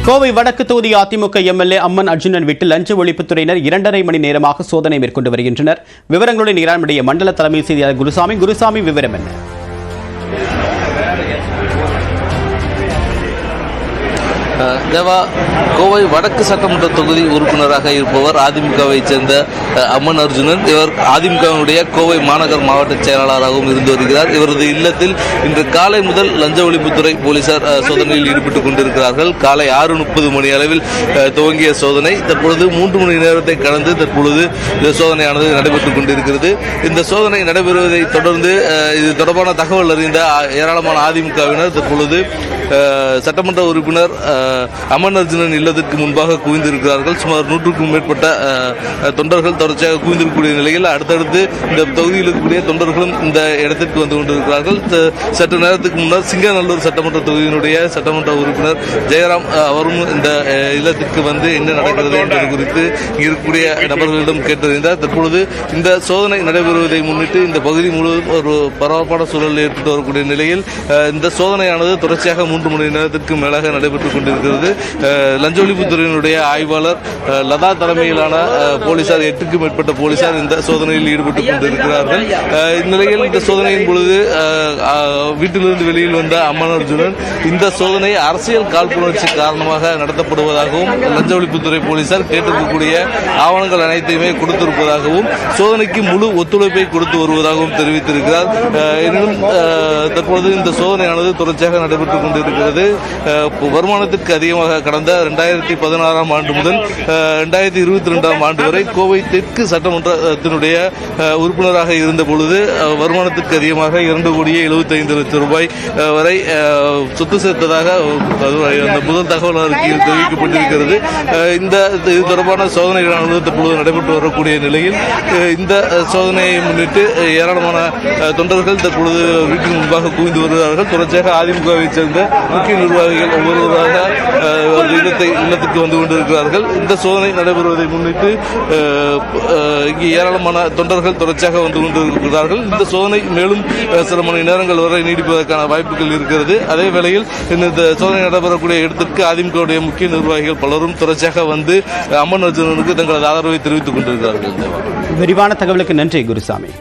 கோவை வடக்கு தொகுதி அதிமுக எம்எல்ஏ அம்மன் அர்ஜுனன் வீட்டில் லஞ்ச ஒழிப்புத்துறையினர் 2.5 மணி நேரமாக சோதனை மேற்கொண்டு வருகின்றனர். விவரங்களுடன் இரானுடைய மண்டல தலைமை செய்தியாளர் குருசாமி விவரம் என்ன? தேவா, கோவை வடக்கு சட்டமன்ற தொகுதி உறுப்பினராக இருப்பவர் அதிமுகவைச் சேர்ந்த அம்மன் அர்ஜுனன். இவர் அதிமுகவினுடைய கோவை மாநகர் மாவட்ட செயலாளராகவும் இருந்து வருகிறார். இவரது இல்லத்தில் இன்று காலை முதல் லஞ்ச ஒழிப்புத்துறை போலீசார் சோதனையில் ஈடுபட்டுக் கொண்டிருக்கிறார்கள். காலை 6:30 மணி அளவில் துவங்கிய சோதனை தற்பொழுது 3 மணி நேரத்தை கடந்து தற்பொழுது இந்த சோதனையானது நடைபெற்றுக் கொண்டிருக்கிறது. இந்த சோதனை நடைபெறுவதை தொடர்ந்து இது தொடர்பான தகவல் அறிந்த ஏராளமான அதிமுகவினர் தற்பொழுது சட்டமன்ற உறுப்பினர் அம்மன் அர்ஜுனன் இல்லத்திற்கு முன்பாக குவிந்திருக்கிறார்கள். சுமார் 100க்கும் மேற்பட்ட தொண்டர்கள் தொடர்ச்சியாக குவிந்திருக்கக்கூடிய நிலையில் அடுத்தடுத்து இந்த தொகுதியில் இருக்கக்கூடிய தொண்டர்களும் இந்த இடத்திற்கு வந்து கொண்டிருக்கிறார்கள். சற்று நேரத்துக்கு முன்னர் சிங்கநல்லூர் சட்டமன்ற தொகுதியினுடைய சட்டமன்ற உறுப்பினர் ஜெயராம் அவரும் இந்த இல்லத்திற்கு வந்து என்ன நடக்கிறது என்பது குறித்து இருக்கக்கூடிய நபர்களிடம் கேட்டறிந்தார். தற்பொழுது இந்த சோதனை நடைபெறுவதை முன்னிட்டு இந்த பகுதி முழுவதும் ஒரு பரபரப்பான சூழல் ஏற்பட்டு வரக்கூடிய நிலையில் இந்த சோதனையானது தொடர்ச்சியாக 3 மணி நேரத்திற்கு மேலாக நடைபெற்றுக் கொண்டிருக்கிறது. லஞ்ச ஒழிப்புத்துறையினுடைய ஆய்வாளர் லதா தலைமையிலான போலீசார் 8க்கும் மேற்பட்ட போலீசார் இந்த சோதனையில் ஈடுபட்டுக் கொண்டிருக்கிறார்கள். இந்நிலையில் இந்த சோதனையின் பொழுது வீட்டிலிருந்து வெளியில் வந்த அம்மன் அர்ஜுனன் இந்த சோதனை அரசியல் காழ்ப்புணர்ச்சி காரணமாக நடத்தப்படுவதாகவும் லஞ்ச ஒழிப்புத்துறை போலீசார் கேட்டிருக்கக்கூடிய ஆவணங்கள் அனைத்தையுமே கொடுத்திருப்பதாகவும் சோதனைக்கு முழு ஒத்துழைப்பை கொடுத்து வருவதாகவும் தெரிவித்திருக்கிறார். எனினும் தற்பொழுது இந்த சோதனையானது தொடர்ச்சியாக நடைபெற்றுக் கொண்டிருக்கிறது. வருமானத்திற்கு அதிகமாக கடந்த 2016 ஆண்டு முதல் 2022 ஆண்டு வரை கோவை தெற்கு சட்டமன்றத்தினுடைய உறுப்பினராக இருந்த பொழுது வருமானத்திற்கு அதிகமாக 2,75,00,000 ரூபாய் வரை சொத்து சேர்த்ததாக அந்த முதல் தகவல் அறிக்கையில் தெரிவிக்கப்பட்டிருக்கிறது. இந்த இது தொடர்பான சோதனைகளானது தற்பொழுது நடைபெற்று வரக்கூடிய நிலையில் இந்த சோதனையை முன்னிட்டு ஏராளமான தொண்டர்கள் தற்பொழுது வீட்டின் முன்பாக குவிந்து வருகிறார்கள். தொடர்ச்சியாக அதிமுகவை சேர்ந்த முக்கிய நிர்வாகிகள் ஒவ்வொருவராக இல்லத்துக்கு வந்து கொண்டிருக்கிறார்கள். இந்த சோதனை நடைபெறுவதை முன்னிட்டு இங்கே ஏராளமான தொண்டர்கள் தொடர்ச்சியாக வந்து கொண்டிருக்கிறார்கள். இந்த சோதனை மேலும் சில மணி நேரங்கள் வரை நீடிப்பதற்கான வாய்ப்புகள் இருக்கிறது. அதே வேளையில் இந்த சோதனை நடைபெறக்கூடிய இடத்திற்கு அதிமுகவுடைய முக்கிய நிர்வாகிகள் பலரும் தொடர்ச்சியாக வந்து அம்மன் அர்ஜுனனுக்கு தங்களது ஆதரவை தெரிவித்துக் கொண்டிருக்கிறார்கள். விரிவான தகவலுக்கு நன்றி குருசாமி.